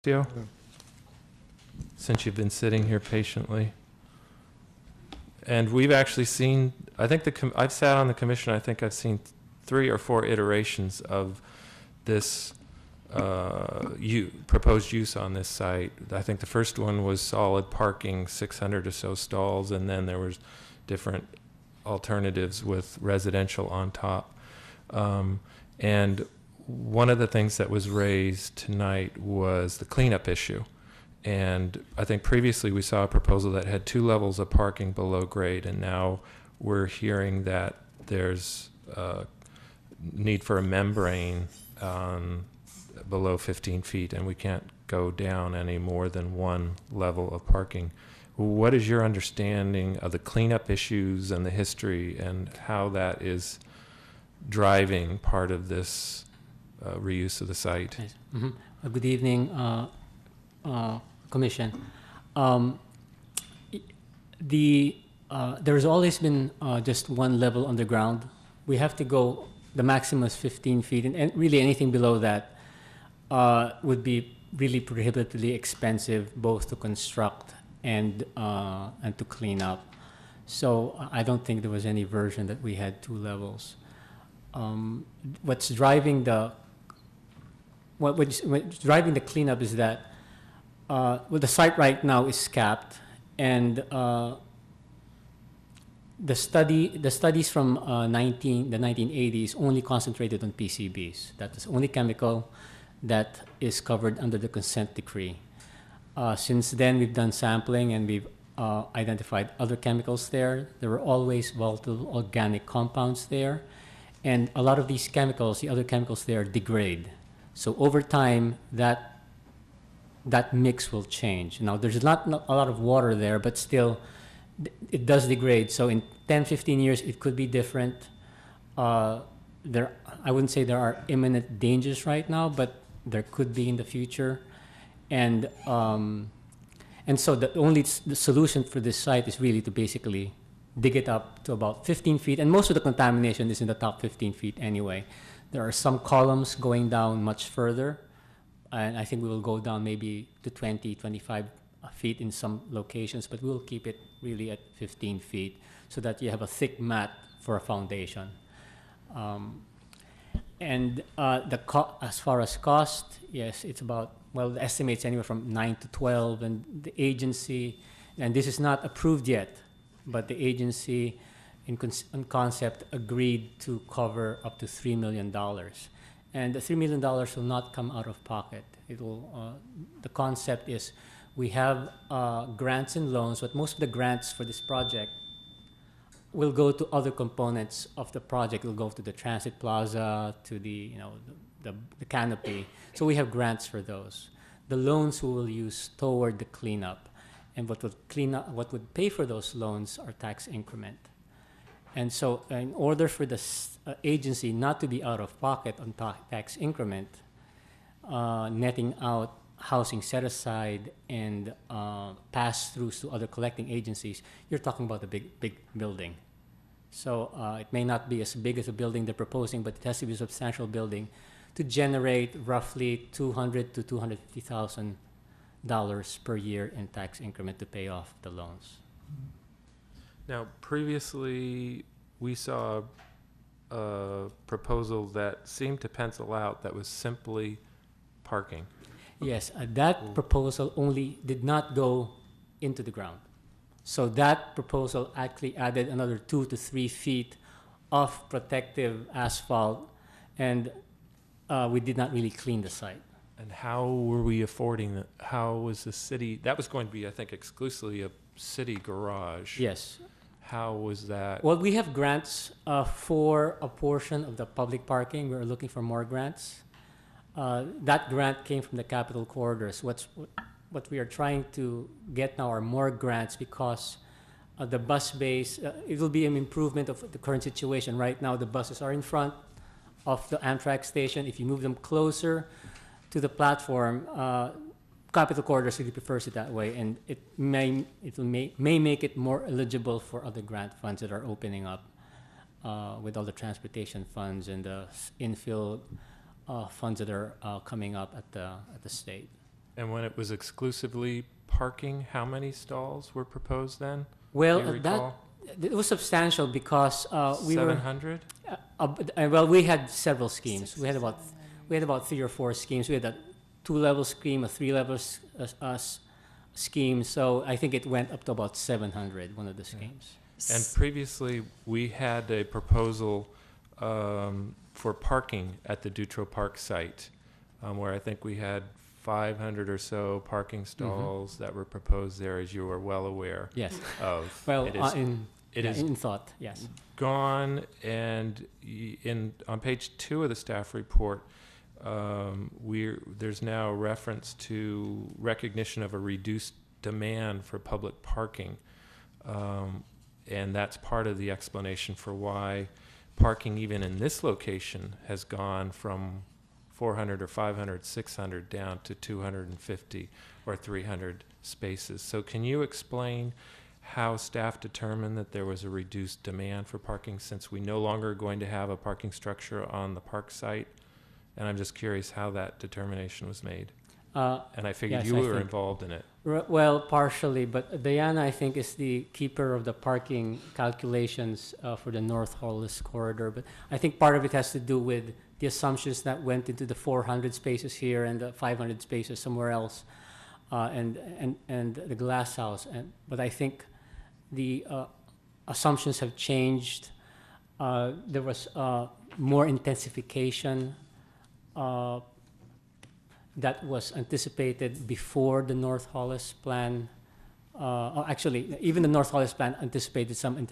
Ignacio, since you've been sitting here patiently. And we've actually seen, I think I've sat on the commission, I think I've seen 3 or 4 iterations of this proposed use on this site. I think the first one was solid parking, 600 or so stalls, and then there was different alternatives with residential on top. And one of the things that was raised tonight was the cleanup issue. And I think previously we saw a proposal that had 2 levels of parking below grade, and now we're hearing that there's a need for a membrane below 15 feet, and we can't go down any more than 1 level of parking. What is your understanding of the cleanup issues and the history and how that is driving part of this reuse of the site? Yes. Good evening, Commission. There's always been just 1 level underground. We have to go, the maximum is 15 feet, and really anything below that would be really prohibitively expensive, both to construct and to clean up. So I don't think there was any version that we had 2 levels. What's driving the cleanup is that the site right now is capped, and the studies from the 1980s only concentrated on PCBs. That is the only chemical that is covered under the consent decree. Since then, we've done sampling and we've identified other chemicals there. There were always volatile organic compounds there, and a lot of these chemicals, the other chemicals there, degrade. So over time, that mix will change. Now, there's not a lot of water there, but still, it does degrade. So in 10, 15 years, it could be different. I wouldn't say there are imminent dangers right now, but there could be in the future. And so the solution for this site is really to basically dig it up to about 15 feet. And most of the contamination is in the top 15 feet anyway. There are some columns going down much further, and I think we will go down maybe to 20, 25 feet in some locations, but we'll keep it really at 15 feet so that you have a thick mat for a foundation. As far as cost, yes, it's about, well, the estimate's anywhere from 9 to 12, and the agency, and this is not approved yet, but the agency in concept agreed to cover up to $3 million. And the $3 million will not come out of pocket. The concept is we have grants and loans, but most of the grants for this project will go to other components of the project. It will go to the transit plaza, to the canopy. So we have grants for those. The loans we will use toward the cleanup, and what would pay for those loans are tax increment. And so in order for the agency not to be out of pocket on tax increment, netting out housing set aside and pass-throughs to other collecting agencies, you're talking about a big building. So it may not be as big as the building they're proposing, but it has to be a substantial building to generate roughly $200,000 to $250,000 per year in tax increment to pay off the loans. Now, previously, we saw a proposal that seemed to pencil out that was simply parking. Yes, that proposal only did not go into the ground. So that proposal actually added another 2 to 3 feet of protective asphalt, and we did not really clean the site. And how were we affording that? How was the city, that was going to be, I think, exclusively a city garage. Yes. How was that? Well, we have grants for a portion of the public parking. We're looking for more grants. That grant came from the Capital Corridors. What we are trying to get now are more grants because the bus base, it will be an improvement of the current situation. Right now, the buses are in front of the Amtrak station. If you move them closer to the platform, Capital Corridors really prefers it that way, and it may make it more eligible for other grant funds that are opening up with all the transportation funds and the infill funds that are coming up at the state. And when it was exclusively parking, how many stalls were proposed then? Well, Do you recall? it was substantial because we were 700? well, we had several schemes. We had about 3 or 4 schemes. We had a 2-level scheme, a 3-level scheme. So I think it went up to about 700. One of the schemes. And previously, we had a proposal for parking at the Dutro Park site, where I think we had 500 or so parking stalls that were proposed there, as you are well aware Yes. of. Well, It is in thought, yes. gone, and on page 2 of the staff report, there's now reference to recognition of a reduced demand for public parking, and that's part of the explanation for why parking even in this location has gone from 400 or 500, 600 down to 250 or 300 spaces. So can you explain how staff determined that there was a reduced demand for parking, since we no longer are going to have a parking structure on the park site? And I'm just curious how that determination was made. And I figured yes, you I were think- involved in it. Well, partially, but Diana, I think, is the keeper of the parking calculations for the North Hollis corridor. But I think part of it has to do with the assumptions that went into the 400 spaces here and the 500 spaces somewhere else, and the glass house. But I think the assumptions have changed. There was more intensification that was anticipated before the North Hollis plan. Actually, even the North Hollis plan anticipated some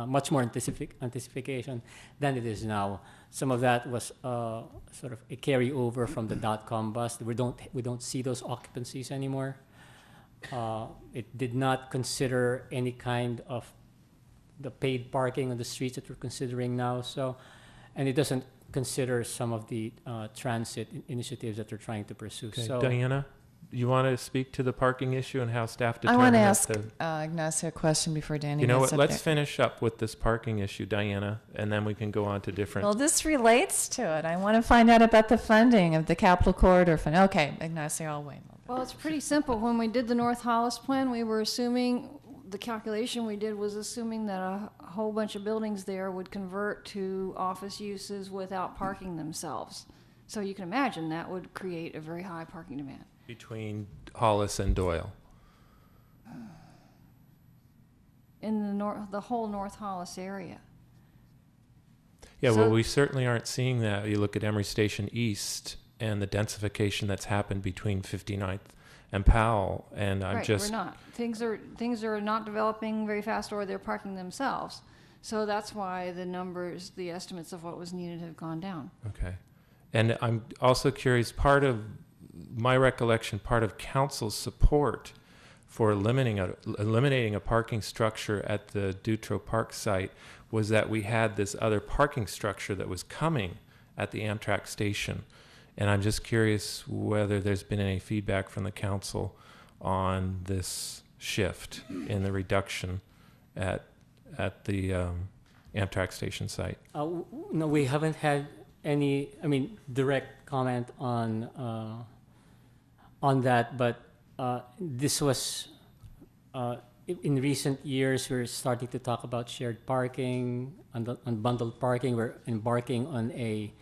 much more intensification than it is now. Some of that was sort of a carryover from the .com bust. We don't see those occupancies anymore. It did not consider any kind of the paid parking on the streets that we're considering now. So, and it doesn't consider some of the transit initiatives that they're trying to pursue. Okay. So, Diana, you want to speak to the parking issue and how staff I determined want to that ask the- Ignacio a question before Danny You know gets what? up Let's there. finish up with this parking issue, Diana, and then we can go on to different. Well, this relates to it. I want to find out about the funding of the Capital Corridor Fund. Okay, Ignacio, I'll wait a little bit. Well, it's pretty simple. When we did the North Hollis plan, we were assuming, the calculation we did was assuming that a whole bunch of buildings there would convert to office uses without parking themselves. So you can imagine that would create a very high parking demand. Between Hollis and Doyle. In the whole North Hollis area. Yeah, So- well, we certainly aren't seeing that. You look at Emery Station East and the densification that's happened between 59th and Powell, and I'm Right, just we're not. Things are not developing very fast, or they're parking themselves. So that's why the numbers, the estimates of what was needed have gone down. okay. And I'm also curious. Part of my recollection, part of council's support for eliminating a parking structure at the Dutro Park site was that we had this other parking structure that was coming at the Amtrak station. And I'm just curious whether there's been any feedback from the council on this shift in the reduction at the Amtrak station site. no, we haven't had any, direct comment on that, but this was, in recent years, we're starting to talk about shared parking, unbundled parking. We're embarking on a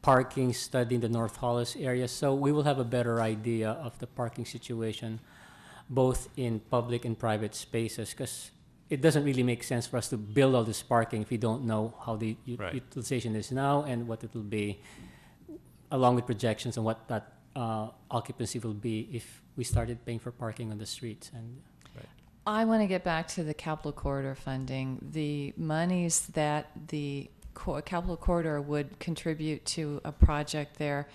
parking study in the North Hollis area, so we will have a better idea of the parking situation, both in public and private spaces, because it doesn't really make sense for us to build all this parking if we don't know how the Right. utilization is now and what it will be, along with projections on what that occupancy will be if we started paying for parking on the streets. And I want to get back to the Capital Corridor funding. The monies that the Capital Corridor would contribute to a project there,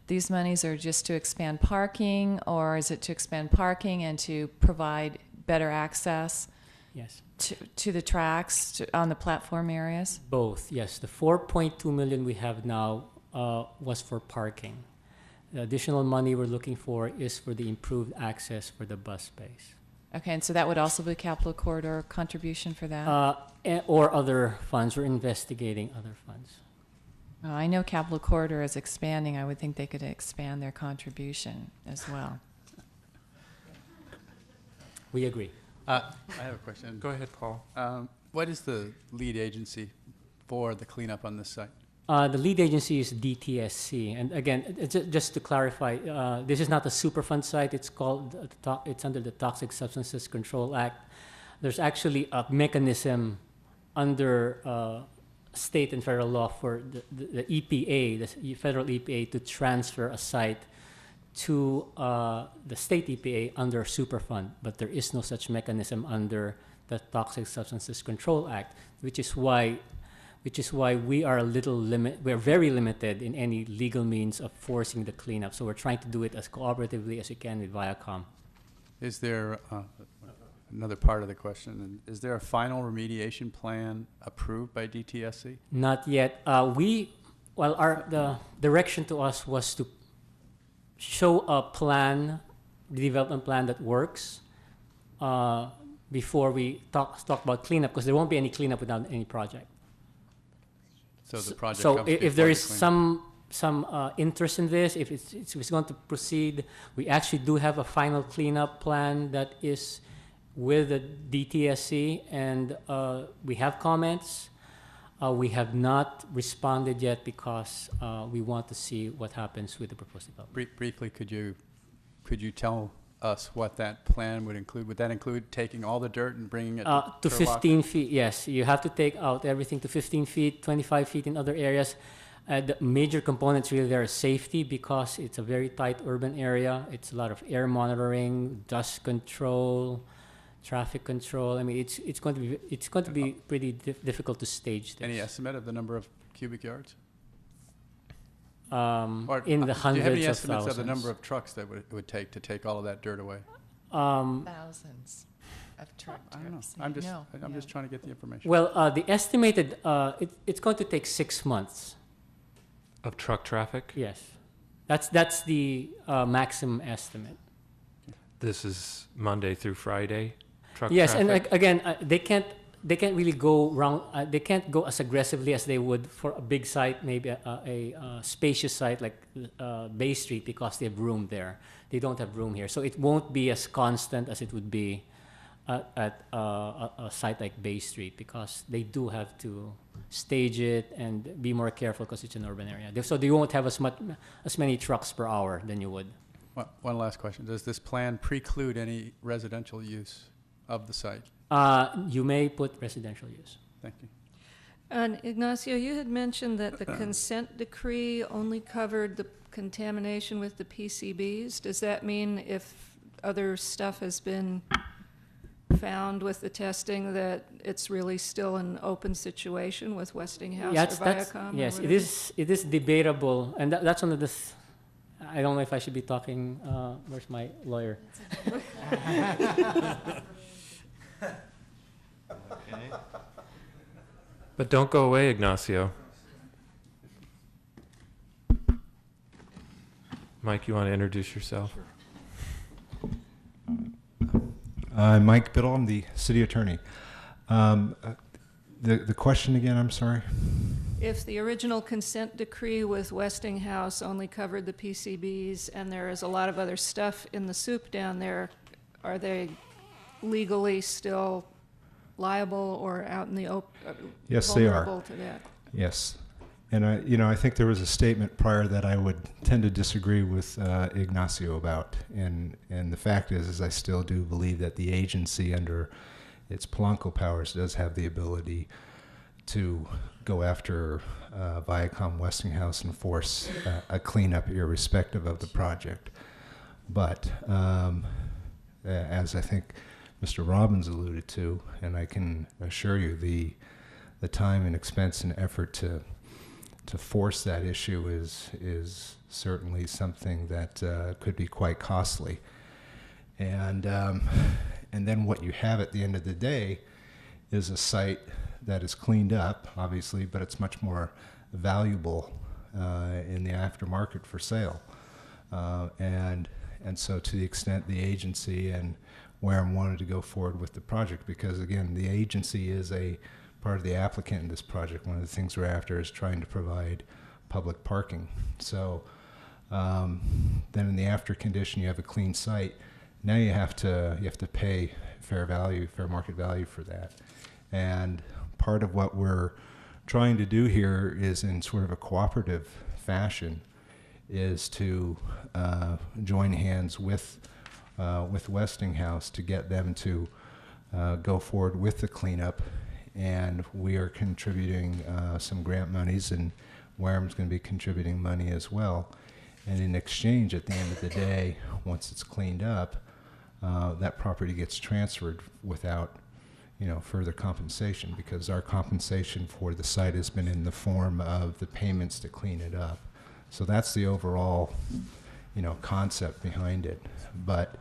these monies are just to expand parking, or is it to expand parking and to provide better access yes, to the tracks on the platform areas? both. Yes, the 4.2 million we have now was for parking. The additional money we're looking for is for the improved access for the bus space. Okay, and so that would also be Capital Corridor contribution for that? Or other funds. We're investigating other funds. I know Capital Corridor is expanding. I would think they could expand their contribution as well. We agree. I have a question. Go ahead, Paul. What is the lead agency for the cleanup on this site? The lead agency is DTSC, and again, just to clarify, this is not a Superfund site. It's called it's under the Toxic Substances Control Act. There's actually a mechanism under state and federal law for the EPA, the federal EPA, to transfer a site to the state EPA under Superfund, but there is no such mechanism under the Toxic Substances Control Act, which is why we are we're very limited in any legal means of forcing the cleanup. So we're trying to do it as cooperatively as we can with Viacom. Is there, another part of the question, is there a final remediation plan approved by DTSC? Not yet. The direction to us was to show a plan, the development plan that works, before we talk about cleanup, because there won't be any cleanup without any project. So the project So comes if there before is the cleanup. some interest in this, if it's going to proceed, we actually do have a final cleanup plan that is with the DTSC, and we have comments. We have not responded yet because we want to see what happens with the proposed development. Briefly, could you tell us what that plan would include? Would that include taking all the dirt and bringing it To Turlock? 15 feet, yes. You have to take out everything to 15 feet, 25 feet in other areas. The major components really there are safety, because it's a very tight urban area. It's a lot of air monitoring, dust control, traffic control. I mean, it's going to be pretty difficult to stage this. Any estimate of the number of cubic yards? In the Do you have hundreds any of estimates thousands. of the number of trucks that it would take to take all of that dirt away? Thousands of truck I don't know. trips. I'm just No, I'm no. just trying to get the information. Well, the estimated, it's going to take 6 months. Of truck traffic? Yes. That's the maximum estimate. This is Monday through Friday? Truck Yes, traffic? and again, they can't really go around. They can't go as aggressively as they would for a big site, maybe a spacious site like Bay Street, because they have room there. They don't have room here, so it won't be as constant as it would be at a site like Bay Street, because they do have to stage it and be more careful because it's an urban area. So they won't have as many trucks per hour than you would. One last question. Does this plan preclude any residential use of the site? You may put residential use. Thank you. And Ignacio, you had mentioned that the consent decree only covered the contamination with the PCBs. Does that mean if other stuff has been found with the testing that it's really still an open situation with Westinghouse or Viacom? or Yes, whatever? it is debatable, and that's one of the. I don't know if I should be talking. Where's my lawyer? But don't go away, Ignacio. Mike, you want to introduce yourself? I'm Mike Biddle. I'm the city attorney. The question again, I'm sorry? If the original consent decree with Westinghouse only covered the PCBs and there is a lot of other stuff in the soup down there, are they legally still liable or out in the open? Yes, they are. Vulnerable to that? Yes. And I think there was a statement prior that I would tend to disagree with Ignacio about. And the fact is I still do believe that the agency under its Polanco powers does have the ability to go after Viacom Westinghouse and force a cleanup irrespective of the project. But as I think Mr. Robbins alluded to, and I can assure you the time and expense and effort to force that issue is certainly something that could be quite costly. And then what you have at the end of the day is a site that is cleaned up, obviously, but it's much more valuable in the aftermarket for sale. And so to the extent the agency and Wareham wanted to go forward with the project, because again, the agency is a part of the applicant in this project. One of the things we're after is trying to provide public parking. So then in the after condition, you have a clean site. Now you have to pay fair market value for that. And part of what we're trying to do here is, in sort of a cooperative fashion, is to join hands with Westinghouse to get them to go forward with the cleanup. And we are contributing some grant monies, and Wareham's going to be contributing money as well. And in exchange, at the end of the day, once it's cleaned up, that property gets transferred without, further compensation, because our compensation for the site has been in the form of the payments to clean it up. So that's the overall, concept behind it. But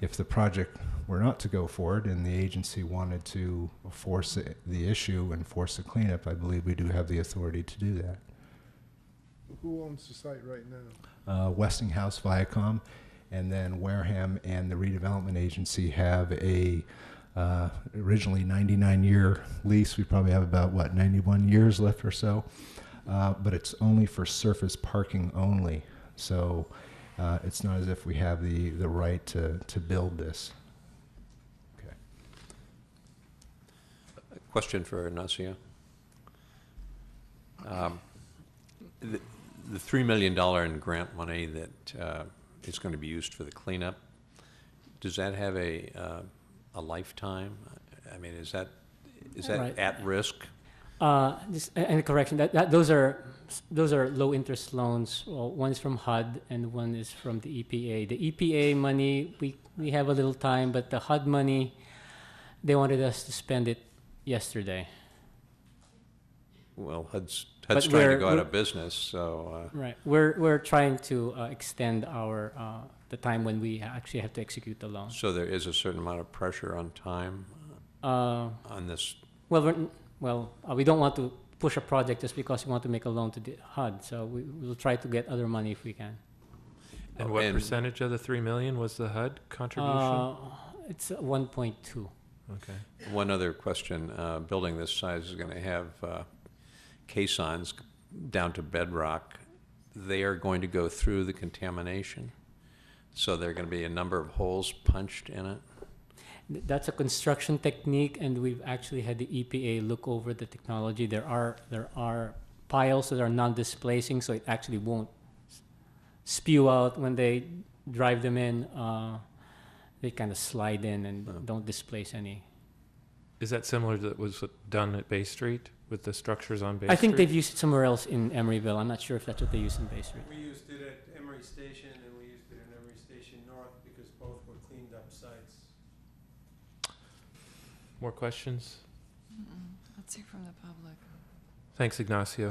if the project were not to go forward and the agency wanted to force the issue and force the cleanup, I believe we do have the authority to do that. Who owns the site right now? Westinghouse, Viacom, and then Wareham and the redevelopment agency have a originally 99-year lease. We probably have about 91 years left or so, but it's only for surface parking only. So it's not as if we have the right to build this. Okay. A question for Ignacio. The $3 million in grant money that is going to be used for the cleanup, does that have a lifetime? I mean, is that Right. at risk? And a correction, those are low interest loans. Well, one is from HUD and one is from the EPA. The EPA money, we have a little time, but the HUD money, they wanted us to spend it yesterday. Well, HUD's But trying to go out of business, so. Right. We're trying to extend our the time when we actually have to execute the loan. So there is a certain amount of pressure on time on this. Well, we don't want to push a project just because we want to make a loan to the HUD. So we'll try to get other money if we can. And what percentage of the 3 million was the HUD contribution? It's 1.2. Okay. One other question. Building this size is going to have caissons down to bedrock. They are going to go through the contamination. So there are going to be a number of holes punched in it. That's a construction technique, and we've actually had the EPA look over the technology. There are piles that are non-displacing, so it actually won't spew out when they drive them in. They kind of slide in and don't displace any. Is that similar to what was done at Bay Street with the structures on Bay Street? I think they've used it somewhere else in Emeryville. I'm not sure if that's what they use in Bay Street. We used it at Emery Station, and we used it in Emery Station North because both were cleaned up sites. More questions? Let's hear from the public. Thanks, Ignacio.